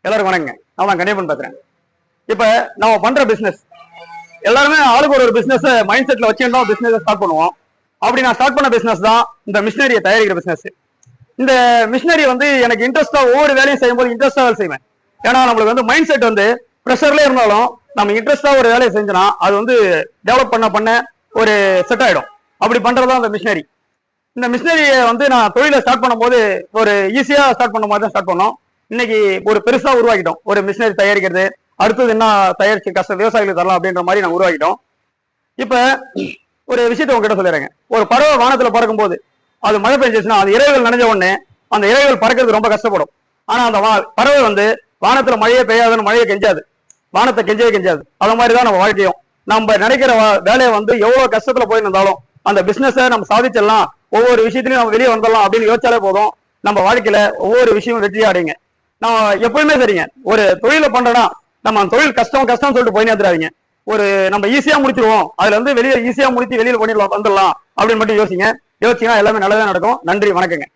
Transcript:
எல்லாரும் வணக்கங்க. நான் கண்டிப்பா பேசுறேன். இப்ப நம்ம பண்ற பிசினஸ் எல்லாருமே ஆளுக்கு ஒரு பிசினஸ் மைண்ட் செட்ல வச்சுருந்தோம் பிசினஸ் ஸ்டார்ட் பண்ணுவோம். அப்படி நான் ஸ்டார்ட் பண்ண பிசினஸ் தான் இந்த மிஷினரியை தயாரிக்கிற பிசினஸ். இந்த மிஷினரி வந்து எனக்கு இன்ட்ரெஸ்டா ஒவ்வொரு வேலையும் செய்யும்போது இன்ட்ரெஸ்டா வேலை செய்வேன். ஏன்னா நம்மளுக்கு வந்து மைண்ட் செட் வந்து ப்ரெஷர்ல இருந்தாலும் நம்ம இன்ட்ரெஸ்டா ஒரு வேலையை செஞ்சோம்னா அது வந்து டெவலப் பண்ண ஒரு செட் ஆயிடும். அப்படி பண்றதுதான் இந்த மிஷினரி. இந்த மிஷினரியை வந்து நான் தொழிலை ஸ்டார்ட் பண்ணும்போது ஒரு ஈஸியா ஸ்டார்ட் பண்ண மாதிரி தான் ஸ்டார்ட் பண்ணோம். இன்னைக்கு ஒரு பெருசா உருவாக்கிட்டோம். ஒரு மிஷினரி தயாரிக்கிறது, அடுத்தது என்ன தயாரிச்சு கஷ்டம் விவசாயிகளுக்கு தரலாம் அப்படின்ற மாதிரி நாங்கள் உருவாக்கிட்டோம். இப்ப ஒரு விஷயத்த உங்ககிட்ட சொல்லிடுறேங்க. ஒரு பறவை வானத்துல பறக்கும் போது அது மழை பெஞ்சிச்சுன்னா அது இறகுகள் நனைஞ்ச உடனே அந்த இறகுகள் பறக்கிறது ரொம்ப கஷ்டப்படும். ஆனா அந்த பறவை வந்து வானத்துல மழையே பெய்யாதுன்னு மழையை கெஞ்சாது, வானத்தை கெஞ்சவே கெஞ்சாது. அது மாதிரிதான் நம்ம வாழ்க்கையும். நம்ம நினைக்கிற வேலையை வந்து எவ்வளவு கஷ்டத்துல போயிருந்தாலும் அந்த பிசினஸை நம்ம சாதிச்சிடலாம், ஒவ்வொரு விஷயத்திலையும் நம்ம வெளியே வந்துடலாம் அப்படின்னு யோசிச்சாலே போதும். நம்ம வாழ்க்கையில ஒவ்வொரு விஷயமும் வெற்றியா அடைங்க. நான் எப்பவுமே சரிங்க, ஒரு தொழிலை பண்றோம்னா நம்ம அந்த தொழில் கஷ்டம் சொல்லிட்டு போய் நேர்த்துறாதீங்க. ஒரு நம்ம ஈஸியா முடிச்சிருவோம், அதுல இருந்து வெளியே ஈஸியா முடிச்சு வெளியில பண்ணிடலாம் வந்துடலாம் அப்படின்னு மட்டும் யோசிங்க. யோசிச்சீங்கன்னா எல்லாமே நல்லதா நடக்கும். நன்றி, வணக்கங்க.